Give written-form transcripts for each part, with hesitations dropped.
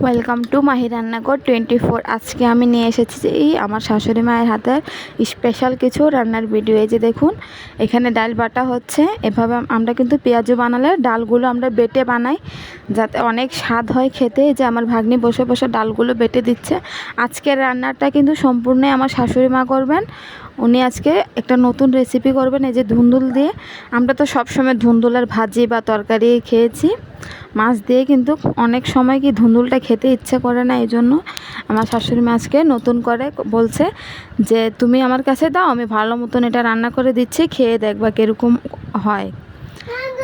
Welcome to Mahi রান্নাঘর 24। আজকে আমি নিয়ে এসেছি আমার শাশুড়ি মায়ের হাতের স্পেশাল কিছু রান্নার ভিডিও। এই যে দেখুন, এখানে ডাল বাটা হচ্ছে। এভাবে আমরা কিন্তু পেঁয়াজু বানালে ডালগুলো আমরা বেটে বানাই, যাতে অনেক স্বাদ হয় খেতে। যে আমার ভাগ্নি বসে বসে ডালগুলো বেটে দিচ্ছে। আজকের রান্নাটা কিন্তু সম্পূর্ণই আমার শাশুড়ি মা করবেন। উনি আজকে একটা নতুন রেসিপি করবেন, এই যে ধুন্দুল দিয়ে। আমরা তো সবসময় ধুন্দুলের ভাজি বা তরকারি খেয়েছি, মাছ দিয়ে কিন্তু অনেক সময় কি ধুন্দুলটা খেতে ইচ্ছে করে না। এই জন্য আমার শাশুড়ি মা আজকে নতুন করে বলছে যে তুমি আমার কাছে দাও, আমি ভালো মতন এটা রান্না করে দিচ্ছি, খেয়ে দেখবা কীরকম হয়।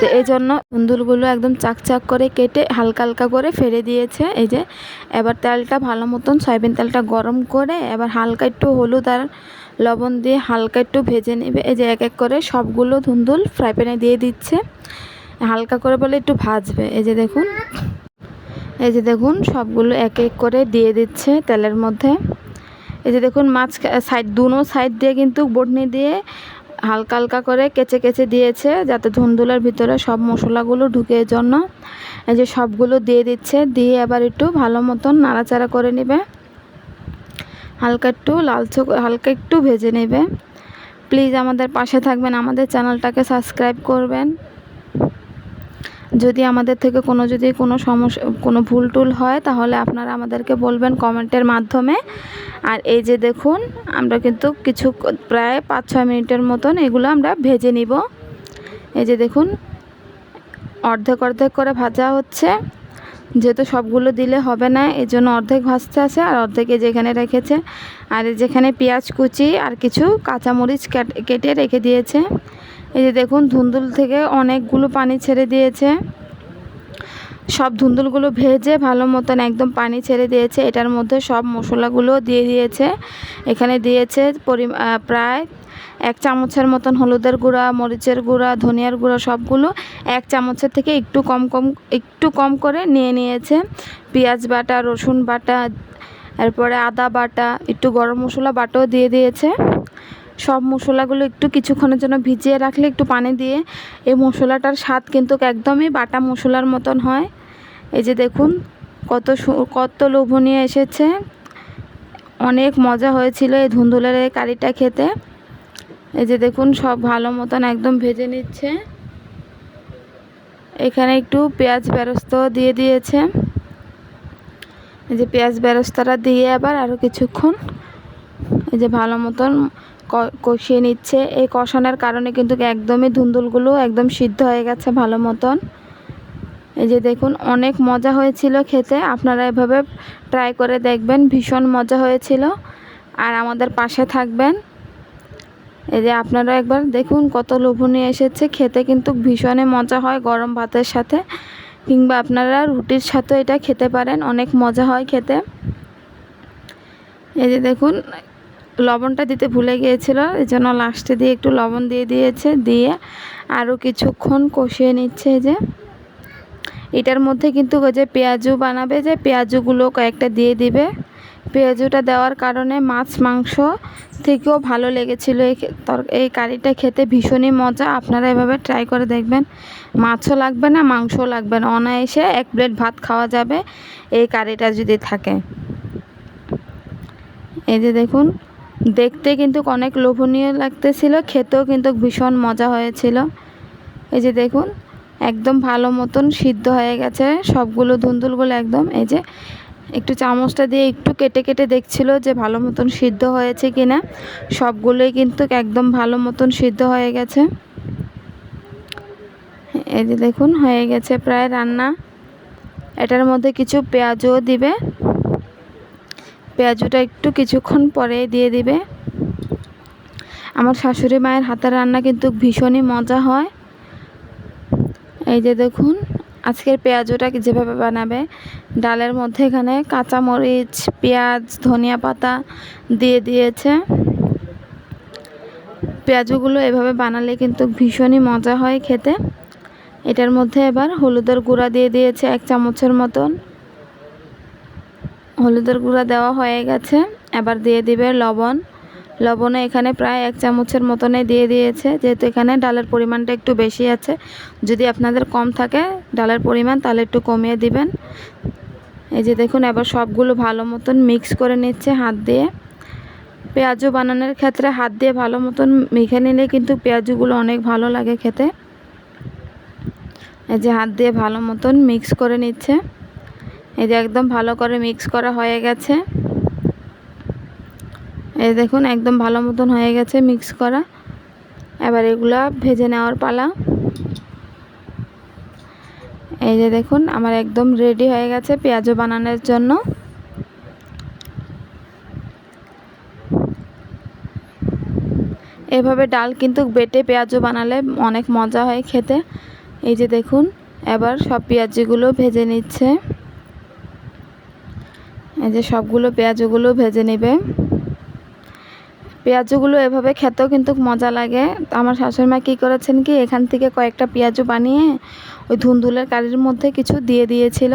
তো এই জন্য ধুন্দুলগুলো একদম চাক করে কেটে হালকা হালকা করে ফেলে দিয়েছে। এই যে এবার তেলটা ভালো মতন সয়াবিন তেলটা গরম করে এবার হালকা একটু হলুদ আর লবণ দিয়ে হালকা একটু ভেজে নেবে। এই যে এক এক করে সবগুলো ধুন্দুল ফ্রাই প্যানে দিয়ে দিচ্ছে, হালকা করে বলে একটু ভাজবে। এই যে দেখুন সবগুলো এক এক করে দিয়ে দিচ্ছে তেলের মধ্যে। এই যে দেখুন মাছ সাইড দুনো সাইড দিয়ে কিন্তু বটনি দিয়ে হালকা হালকা করে কেচে কেচে দিয়েছে, যাতে ধুন্দুলের ভিতরে সব মশলাগুলো ঢুকে। জন্য এই যে সবগুলো দিয়ে দিচ্ছে, দিয়ে এবার একটু ভালো মতন নাড়াচাড়া করে নেবে, হালকা একটু লালচে হালকা একটু ভেজে নেবে। প্লিজ আমাদের পাশে থাকবেন, আমাদের চ্যানেলটাকে সাবস্ক্রাইব করবেন। যদি আমাদের থেকে কোনো সমস্যা কোনো ভুল টুল হয় তাহলে আপনারা আমাদেরকে বলবেন কমেন্টের মাধ্যমে। আর এই যে দেখুন আমরা কিন্তু কিছু প্রায় 5-6 মিনিটের মতন এগুলো আমরা ভেজে নিব। এই যে দেখুন অর্ধেক অর্ধেক করে ভাজা হচ্ছে, যেহেতু সবগুলো দিলে হবে না এই জন্য অর্ধেক ভাজতে আছে আর অর্ধেকে যেখানে রেখেছে। আর যেখানে পেঁয়াজ কুচি আর কিছু কাঁচামরিচ কেটে রেখে দিয়েছে। এই যে দেখুন ধুন্দুল থেকে অনেকগুলো পানি ছেড়ে দিয়েছে, সব ধুন্দুলগুলো ভেজে ভালো মতন একদম পানি ছেড়ে দিয়েছে। এটার মধ্যে সব মশলাগুলো দিয়ে দিয়েছে। এখানে দিয়েছে প্রায় 1 চামচের মতন হলুদের গুঁড়া, মরিচের গুঁড়া, ধনিয়ার গুঁড়া, সবগুলো 1 চামচের থেকে একটু কম করে নিয়েছে। পেঁয়াজ বাটা, রসুন বাটা, এরপরে আদা বাটা, একটু গরম মশলা বাটাও দিয়ে দিয়েছে। সব মশলাগুলো একটু কিছুক্ষণের জন্য ভিজিয়ে রাখলে একটু পানি দিয়ে এই মশলাটার স্বাদ কিন্তু একদমই বাটা মশলার মতন হয়। এই যে দেখুন কত লোভনীয় এসেছে, অনেক মজা হয়েছিল এই ধুন্দুলের এই কারিটা খেতে। এই যে দেখুন সব ভালো মতন একদম ভেজে নিচ্ছে। এখানে একটু পেঁয়াজ বেরেস্তা দিয়ে দিয়েছে। এই যে পেঁয়াজ বেরেস্তাটা দিয়ে আবার আরও কিছুক্ষণ এই যে ভালো মতন কষিয়ে নিচ্ছে। এই কষানোর কারণে কিন্তু একদমই ধুন্দুলগুলো একদম সিদ্ধ হয়ে গেছে ভালো মতন। এই যে দেখুন অনেক মজা হয়েছিল খেতে, আপনারা এভাবে ট্রাই করে দেখবেন, ভীষণ মজা হয়েছিল। আর আমাদের পাশে থাকবেন। এই যে আপনারা একবার দেখুন কত লোভনীয় এসেছে, খেতে কিন্তু ভীষণই মজা হয় গরম ভাতের সাথে, কিংবা আপনারা রুটির সাথে এটা খেতে পারেন, অনেক মজা হয় খেতে। এই যে দেখুন লবণটা দিতে ভুলে গিয়েছিল, এই জন্য লাস্টে দিয়ে একটু লবণ দিয়ে দিয়েছে, দিয়ে আরও কিছুক্ষণ কষিয়ে নিচ্ছে। যে এটার মধ্যে কিন্তু ওই যে পেঁয়াজু বানাবে, যে পেঁয়াজুগুলো কয়েকটা দিয়ে দিবে। পেঁয়াজুটা দেওয়ার কারণে মাছ মাংস থেকেও ভালো লেগেছিলো। এই কারিটা খেতে ভীষণই মজা, আপনারা এভাবে ট্রাই করে দেখবেন। মাছও লাগবে না, মাংসও লাগবে না, অনায়াসে 1 প্লেট ভাত খাওয়া যাবে এই কারিটা যদি থাকে। এই যে দেখুন দেখতে কিন্তু অনেক লোভনীয় লাগতেছিল, খেতেও কিন্তু ভীষণ মজা হয়েছিল। এই যে দেখুন একদম ভালো মতন সিদ্ধ হয়ে গেছে সবগুলো ধুন্দুলগুলো একদম। এই যে একটু চামচটা দিয়ে একটু কেটে কেটে দেখছিল যে ভালো মতন সিদ্ধ হয়েছে কিনা। সবগুলোই কিন্তু একদম ভালো মতন সিদ্ধ হয়ে গেছে। এই যে দেখুন হয়ে গেছে প্রায় রান্না। এটার মধ্যে কিছু পেঁয়াজও দিবে, পেঁয়াজটা একটু কিছুক্ষণ পরে দিয়ে দিবে। আমার শাশুড়ি মায়ের হাতের রান্না কিন্তু ভীষণই মজা হয়। এই যে দেখুন আজকের পেঁয়াজুটা যেভাবে বানাবে, ডালের মধ্যে এখানে কাঁচামরিচ, পেঁয়াজ, ধনিয়া পাতা দিয়ে দিয়েছে। পেঁয়াজুগুলো এভাবে বানালে কিন্তু ভীষণই মজা হয় খেতে। এটার মধ্যে এবার হলুদের গুঁড়া দিয়ে দিয়েছে 1 চামচের মতন। হলুদের গুঁড়া দেওয়া হয়ে গেছে, এবার দিয়ে দিবে লবণ। লবণে এখানে প্রায় 1 চামচের মতনে দিয়ে দিয়েছে, যেহেতু এখানে ডালের পরিমাণটা একটু বেশি আছে। যদি আপনাদের কম থাকে ডালের পরিমাণ তাহলে একটু কমিয়ে দিবেন। এই যে দেখুন এবার সবগুলো ভালো মতন মিক্স করে নিচ্ছে হাত দিয়ে। পেঁয়াজু বানানোর ক্ষেত্রে হাত দিয়ে ভালো মতন মেখে নিলে কিন্তু পেঁয়াজুগুলো অনেক ভালো লাগে খেতে। এই যে হাত দিয়ে ভালো মতন মিক্স করে নিচ্ছে। এই যে একদম ভালো করে মিক্স করা হয়ে গেছে। এই দেখুন একদম ভালো মতন হয়ে গেছে মিক্স করা। এবার এগুলা ভেজে নেওয়ার পালা। এই যে দেখুন আমার একদম রেডি হয়ে গেছে পেঁয়াজু বানানোর জন্য। এভাবে ডাল কিন্তু বেটে পেঁয়াজু বানালে অনেক মজা হয় খেতে। এই যে দেখুন এবার সব পেঁয়াজগুলো ভেজে নিচ্ছে। এই যে সবগুলো পেঁয়াজগুলো ভেজে নেবে। পেঁয়াজগুলো এভাবে খেতেও কিন্তু মজা লাগে। আমার শাশুড়িমা কী করেছেন কি এখান থেকে কয়েকটা পেঁয়াজু বানিয়ে ওই ধুন্দুলের কারির মধ্যে কিছু দিয়ে দিয়েছিল।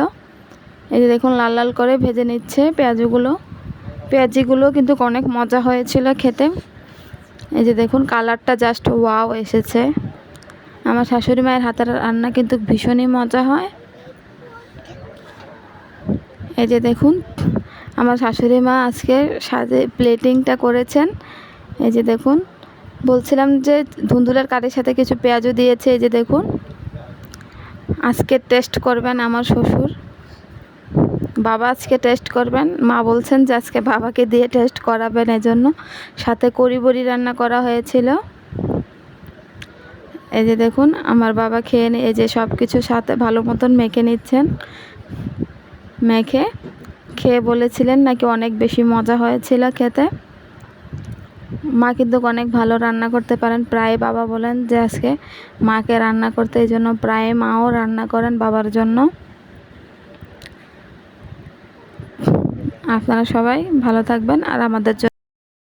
এই যে দেখুন লাল লাল করে ভেজে নিচ্ছে পেঁয়াজিগুলো কিন্তু অনেক মজা হয়েছিল খেতে। এই যে দেখুন কালারটা জাস্ট ওয়াও এসেছে। আমার শাশুড়ি মায়ের হাতের রান্না কিন্তু ভীষণই মজা হয়। এই যে দেখুন আমার শাশুড়ি মা আজকে সাজে প্লেটিংটা করেছেন। এই যে দেখুন বলছিলাম যে ধুন্দুলের কারির সাথে কিছু পেঁয়াজও দিয়েছে। এই যে দেখুন আজকে টেস্ট করবেন আমার শ্বশুর, বাবা আজকে টেস্ট করবেন। মা বলছেন যে আজকে বাবাকে দিয়ে টেস্ট করাবেন, এজন্য সাথে কড়ি বড়ি রান্না করা হয়েছিল। এই যে দেখুন আমার বাবা খেয়ে এই যে সব কিছু সাথে ভালো মতন মেখে নিচ্ছেন। মেখে খেয়ে বলেছিলেন নাকি অনেক বেশি মজা হয়েছিল খেতে। মা কিন্তু অনেক ভালো রান্না করতে পারেন। প্রায় বাবা বলেন যে আজকে মাকে রান্না করতে, এই জন্য প্রায় মাও রান্না করেন বাবার জন্য। আপনারা সবাই ভালো থাকবেন আর আমাদের জন্য